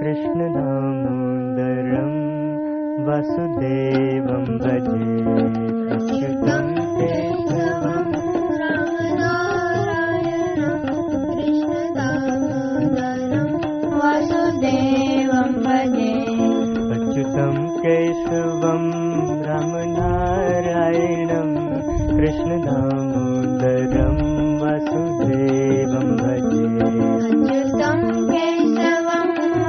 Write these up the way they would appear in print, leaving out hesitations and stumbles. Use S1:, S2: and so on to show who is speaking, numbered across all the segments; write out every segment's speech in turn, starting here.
S1: कृष्ण दामोदरं वासुदेवं भजे अच्युतं केशवं रामनारायणं कृष्ण दामोदरं वासुदेवं भजे अच्युतं केशवं रामनारायणं कृष्ण दामोदरं वासुदेवं भजे अच्युतं केशवं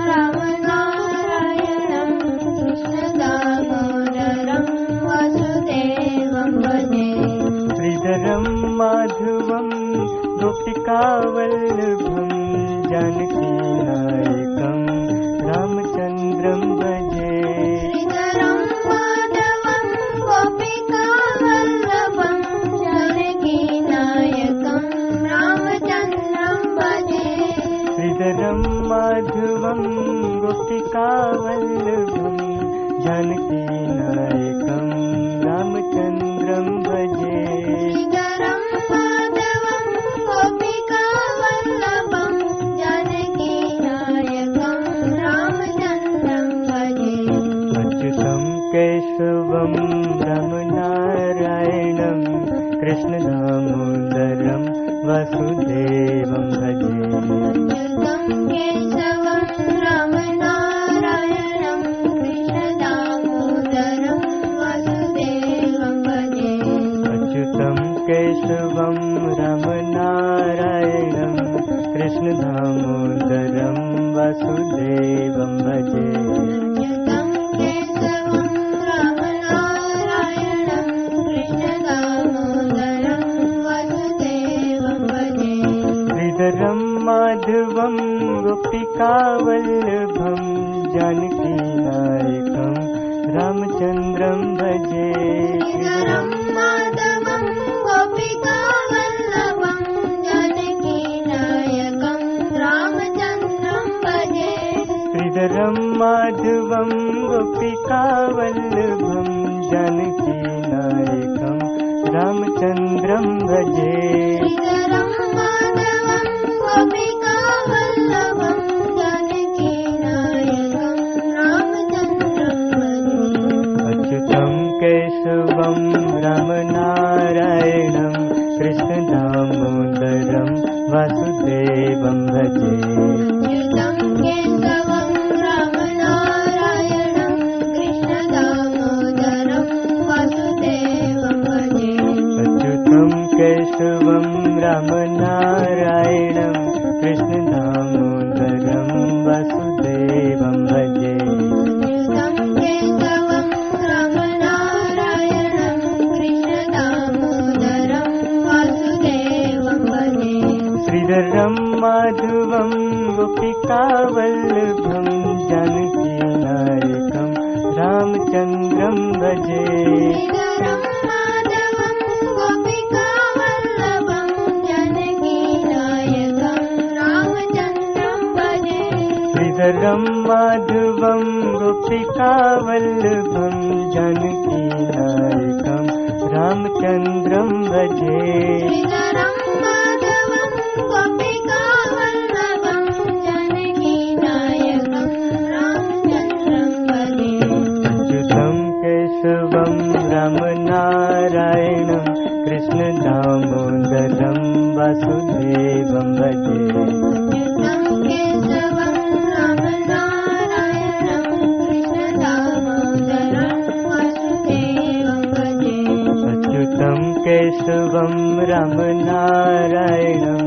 S1: रामनारायणं कृष्ण दामोदरं वासुदेवं भजे श्रीधरं माधवं गोपिकावल्लभं जानकीनायकं रामचन्द्रं भजे श्रीधरं माधवं गोपिकावल्लभं जानकीनायकं रामचन्द्रं भजे श्रीधरं माधवं गोपिकावल्लभं जानकीनायकं रामचन्द्रं भजे श्रीधरं माधवं गोपिकावल्लभं जानकीनायकं रामचन्द्रं भजे अच्युतं केशवं रामनारायणं कृष्ण दामोदरं वासुदेवं भजे अच्युतं केशवं रामनारायणं कृष्ण दामोदरं वासुदेवं भजे अच्युतं केशवं रामनारायणं कृष्ण दामोदरं वासुदेवं भजे अच्युतं केशवं रामनारायणं कृष्ण दामोदरं वासुदेवं भजे श्रीधरं माधवं गोपिकावल्लभं जानकीनायकं रामचन्द्रं भजे श्रीधरं माधवं गोपिकावल्लभं जानकीनायकं रामचन्द्रं भजे श्रीधरं माधवं गोपिकावल्लभं जानकीनायकं रामचन्द्रं भजे श्रीधरं माधवं गोपिकावल्लभं जानकीनायकं रामचन्द्रं भजे अच्युतं केशवं रामनारायणं कृष्ण दामोदरं वासुदेवं भजे अच्युतं केशवं रामनारायणं कृष्ण दामोदरं वासुदेवं भजे अच्युतं केशवं रामनारायणं कृष्ण दामोदरं वासुदेवं भजे अच्युतं केशवं रामनारायणं कृष्ण दामोदरं वासुदेवं भजे श्रीधरं माधवं गोपिकावल्लभं जानकीनायकं रामचन्द्रं भजे श्रीधरं माधवं गोपिकावल्लभं जानकीनायकं रामचन्द्रं भजे श्रीधरं माधवं गोपिकावल्लभं जानकीनायकं रामचन्द्रं भजे श्रीधरं माधवं गोपिकावल्लभं जानकीनायकं रामचन्द्रं भजे अच्युतं केशवं रामनारायणं कृष्ण दामोदरं वासुदेवं भजे अच्युतं केशवं रामनारायणं कृष्ण दामोदरं वासुदेवं भजे अच्युतं केशवं रामनारायणं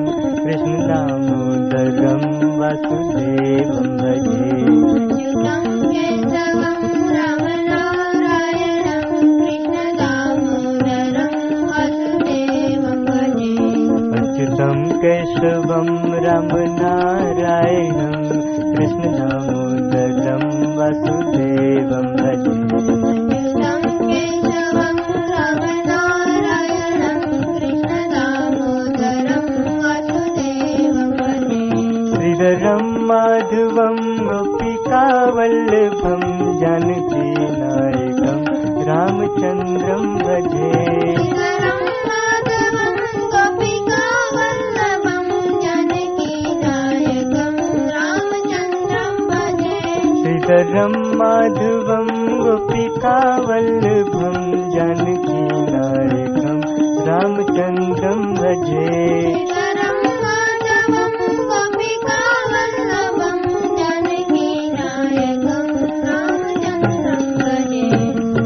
S1: कृष्ण दामोदरं वासुदेवं भजे अच्युतं केशवं रामनारायणं कृष्ण दामोदरं वासुदेवं भजे अच्युतं केशवं रामनारायणं कृष्ण दामोदरं वासुदेवं भजे अच्युतं केशवं रामनारायणं कृष्ण दामोदरं वासुदेवं भजे श्रीधरं माधवं गोपिकावल्लभं जानकीनायकं रामचन्द्रं भजे श्रीधरं माधवं गोपिकावल्लभं जानकीनायकं रामचन्द्रं भजे श्रीधरं माधवं गोपिकावल्लभं जानकीनायकं रामचन्द्रं भजे।
S2: श्रीधरं माधवं गोपिकावल्लभं जानकीनायकं रामचन्द्रं भजे।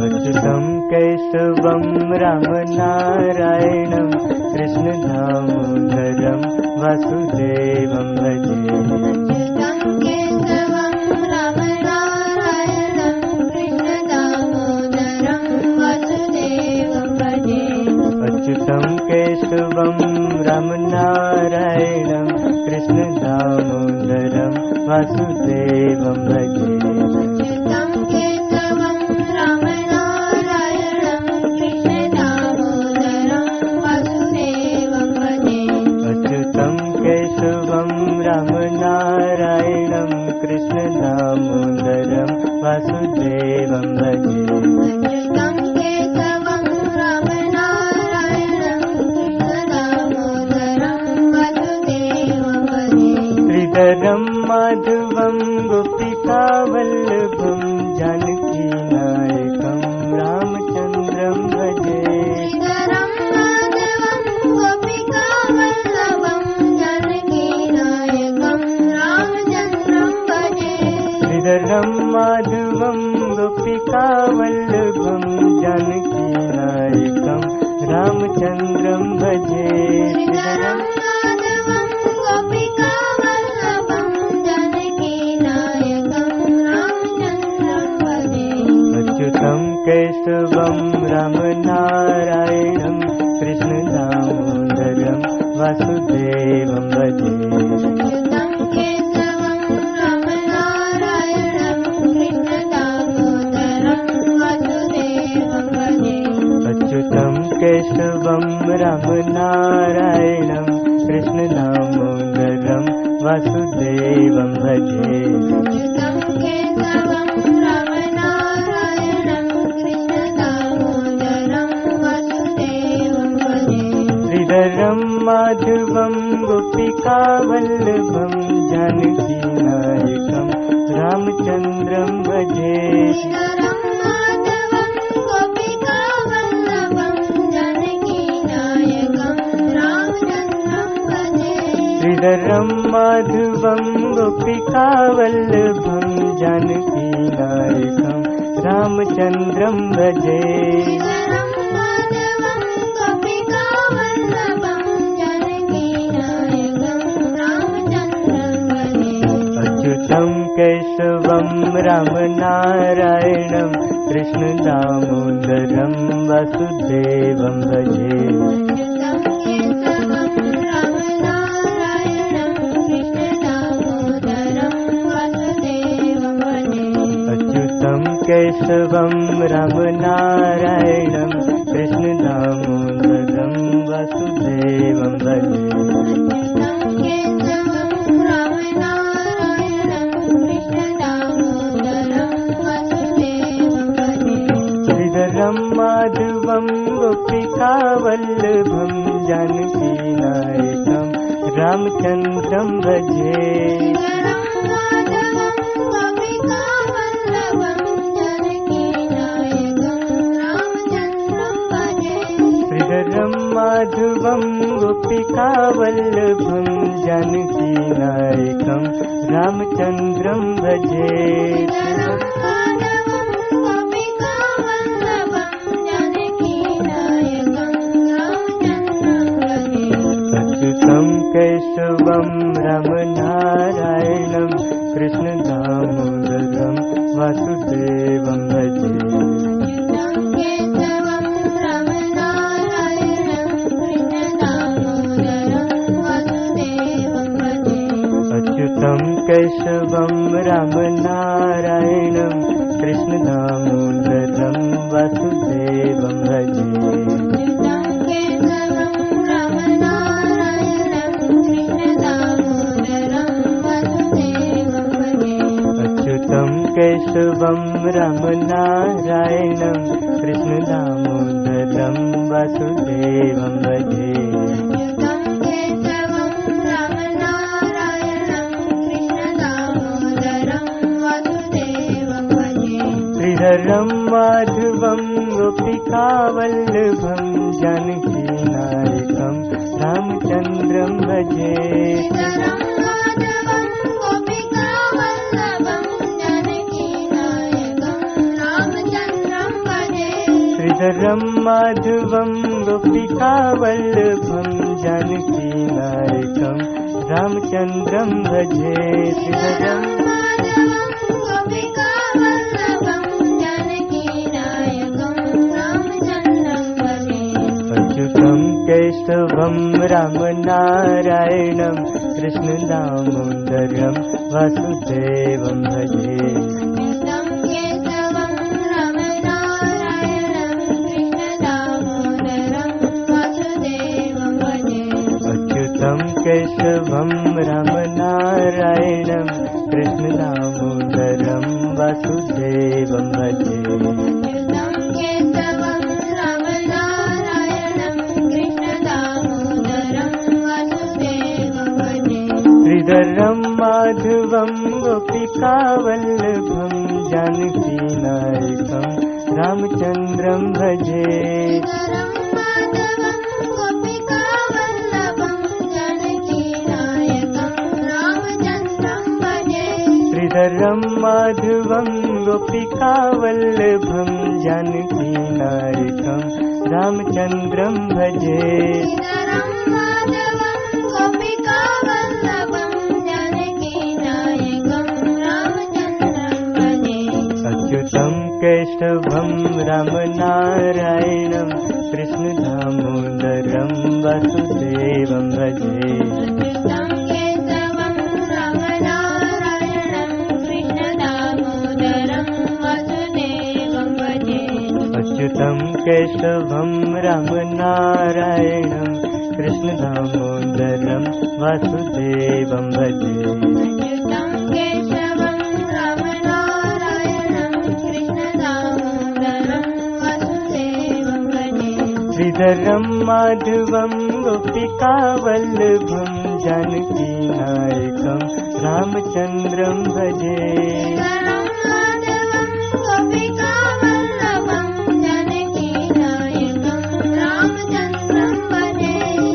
S1: अच्युतं केशवं रामनारायणं कृष्णदामोदरं वासुदेवं भजे।
S2: अच्युतं केशवं रामनारायणं कृष्णदामोदरं वासुदेवं भजे।
S1: अच्युतं केशवं रामनारायणं कृष्णदामोदरं वासुदेवं भजे।
S2: अच्युतं केशवं रामनारायणं कृष्णदामोदरं वासुदेवं भजे।
S1: अच्युतं केशवं रामनारायणं कृष्णदामोदरं वासुदेवं भजे।
S2: अच्युतं केशवं रामनारायणं कृष्णदामोदरं वासुदेवं भजे।
S1: श्रीधरं माधवं गोपिकावल्लभं जानकीनायकं रामचन्द्रं भजे।
S2: श्रीधरं माधवं गोपिकावल्लभं जानकीनायकं रामचन्द्रं भजे।
S1: श्रीधरं माधवं गोपिकावल्लभं जानकीनायकं रामचन्द्रं भजे।
S2: श्रीधरं माधवं गोपिकावल्लभं जानकीनायकं रामचन्द्रं भजे।
S1: अच्युतं केशवं रामनारायणं कृष्णदामोदरं वासुदेवं भजे।
S2: अच्युतं केशवं रामनारायणं कृष्णदामोदरं वासुदेवं भजे।
S1: अच्युतं केशवं रामनारायणं कृष्णदामोदरं वासुदेवं भजे।
S2: अच्युतं केशवं रामनारायणं कृष्णदामोदरं वासुदेवं भजे।
S1: श्रीधरं माधवं गोपिकावल्लभं जानकीनायकं रामचन्द्रं भजे।
S2: श्रीधरं माधवं गोपिकावल्लभं जानकीनायकं रामचन्द्रं भजे।
S1: श्रीधरं माधवं गोपिकावल्लभं जानकीनायकं रामचन्द्रं भजे।
S2: श्रीधरं माधवं गोपिकावल्लभं जानकीनायकं रामचन्द्रं भजे।
S1: अच्युतं केशवं रामनारायणं कृष्णदामोदरं वासुदेवं भजे।
S2: अच्युतं केशवं रामनारायणं कृष्णदामोदरं वासुदेवं भजे।
S1: अच्युतं केशवं रामनारायणं कृष्णदामोदरं वासुदेवं भजे।
S2: अच्युतं केशवं रामनारायणं कृष्णदामोदरं वासुदेवं भजे।
S1: श्रीधरं माधवं गोपिकावल्लभं जानकीनायकं रामचन्द्रं भजे।
S2: श्रीधरं माधवं गोपिकावल्लभं जानकीनायकं रामचन्द्रं भजे।
S1: श्रीधरं माधवं गोपिकावल्लभं जानकीनायकं रामचन्द्रं भजे।
S2: श्रीधरं माधवं गोपिकावल्लभं जानकीनायकं रामचन्द्रं भजे।
S1: अच्युतं केशवं रामनारायणं कृष्णदामोदरं वासुदेवं भजे।
S2: अच्युतं केशवं रामनारायणं कृष्णदामोदरं वासुदेवं भजे।
S1: अच्युतं केशवं रामनारायणं कृष्णदामोदरं वासुदेवं भजे।
S2: अच्युतं केशवं रामनारायणं कृष्णदामोदरं वासुदेवं भजे।
S1: अच्युतं केशवं रामनारायणं कृष्णदामोदरं वासुदेवं भजे।
S2: अच्युतं केशवं रामनारायणं कृष्णदामोदरं वासुदेवं
S1: गोपिका वल्लभं जानकीनायकं रामचन्द्रं भजे
S2: श्रीधरं माधवं गोपिका वल्लभं जानकीनायकं रामचन्द्रं भजे
S1: श्रीधरं माधवं गोपिका वल्लभं जानकीनायकं रामचन्द्रं भजे श्रीधरं
S2: माधवं गोपिका वल्लभं जानकीनायकं रामचन्द्रं भजे
S1: अच्युतं केशवं रामनारायणं कृष्णदामोदरं वासुदेवं भजे
S2: अच्युतं केशवं रामनारायणं कृष्णदामोदरं वासुदेवं भजे
S1: अच्युतं केशवं रामनारायणं कृष्णदामोदरं वासुदेवं भजे
S2: अच्युतं केशवं रामनारायणं कृष्णदामोदरं वासुदेवं भजे
S1: श्रीधरं माधवं गोपिका वल्लभं जानकीनायकं रामचन्द्रं भजे
S2: श्रीधरं माधवं गोपिका वल्लभं जानकीनायकं रामचन्द्रं भजे
S1: श्रीधरं माधवं गोपिका वल्लभं जानकीनायकं रामचन्द्रं भजे
S2: श्रीधरं माधवं गोपिका वल्लभं जानकीनायकं रामचन्द्रं भजे
S1: अच्युतं केशवं रामनारायणं कृष्णदामोदरं वासुदेवं भजे
S2: अच्युतं केशवं रामनारायणं कृष्णदामोदरं वासुदेवं भजे
S1: अच्युतं केशवं रामनारायणं कृष्णदामोदरं वासुदेवं भजे
S2: अच्युतं केशवं रामनारायणं कृष्णदामोदरं वासुदेवं भजे
S1: श्रीधरं माधवं गोपिका वल्लभं जानकीनायकं रामचन्द्रं भजे
S2: श्रीधरं माधवं गोपिका वल्लभं जानकीनायकं रामचन्द्रं भजे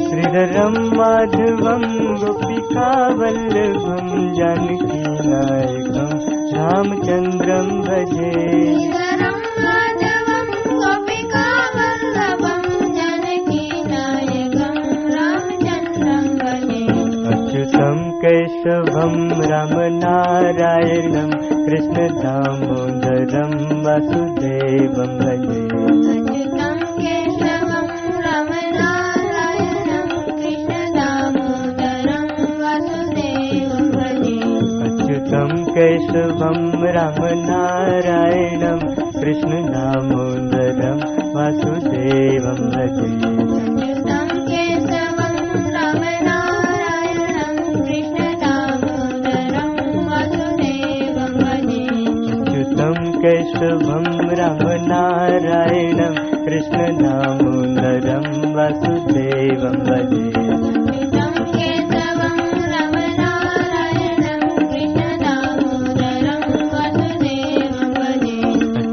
S1: श्रीधरं माधवं गोपिका वल्लभं जानकीनायकं रामचन्द्रं भजे
S2: श्रीधरं माधवं गोपिका वल्लभं जानकीनायकं रामचन्द्रं भजे
S1: अच्युतं केशवं रामनारायणं कृष्णदामोदरं वासुदेवं भजे
S2: अच्युतं केशवं रामनारायणं कृष्णदामोदरं वासुदेवं भजे
S1: अच्युतं केशवं रामनारायणं कृष्णदामोदरं वासुदेवं भजे
S2: अच्युतं केशवं रामनारायणं कृष्णदामोदरं वासुदेवं भजे
S1: अच्युतं केशवं रामनारायणं कृष्णदामोदरं वासुदेवं भजे
S2: अच्युतं केशवं रामनारायणं कृष्णदामोदरं वासुदेवं भजे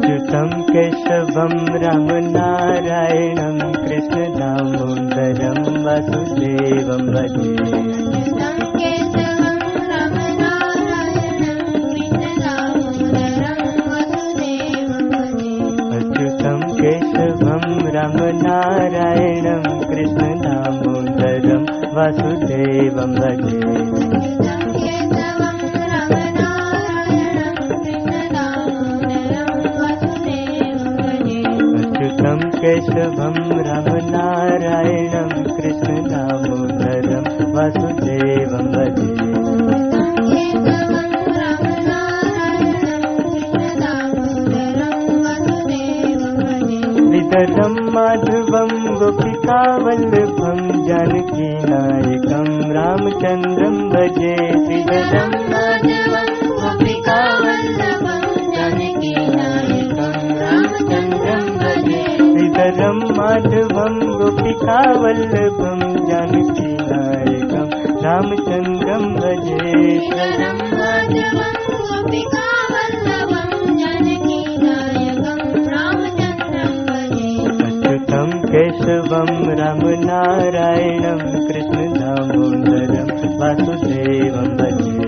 S1: अच्युतं केशवं रामनारायणं कृष्णदामोदरं वासुदेवं भजे
S2: अच्युतं केशवं रामनारायणं कृष्णदामोदरं वासुदेवं भजे
S1: अच्युतं केशवं रामनारायणं कृष्णदामोदरं वासुदेवं भजे
S2: अच्युतं केशवं रामनारायणं कृष्णदामोदरं वासुदेवं भजे
S1: अच्युतं केशवं रामनारायणं कृष्णदामोदरं वासुदेवं भजे
S2: अच्युतं केशवं रामनारायणं कृष्णदामोदरं वासुदेवं भजे
S1: श्रीधरं माधवं गोपिका वल्लभं जानकीनायकं रामचन्द्रं भजे श्रीधरं माधवं गोपिका वल्लभं जानकीनायकं रामचन्द्रं भजे श्रीधरं माधवं गोपिका वल्लभं जानकीनायकं रामचन्द्रं भजे
S2: श्रीधरं माधवं गोपिका वल्लभं जानकीनायकं रामचन्द्रं भजे
S1: केशवं रामनारायणं कृष्ण दामोदरं वासुदेवं भजे।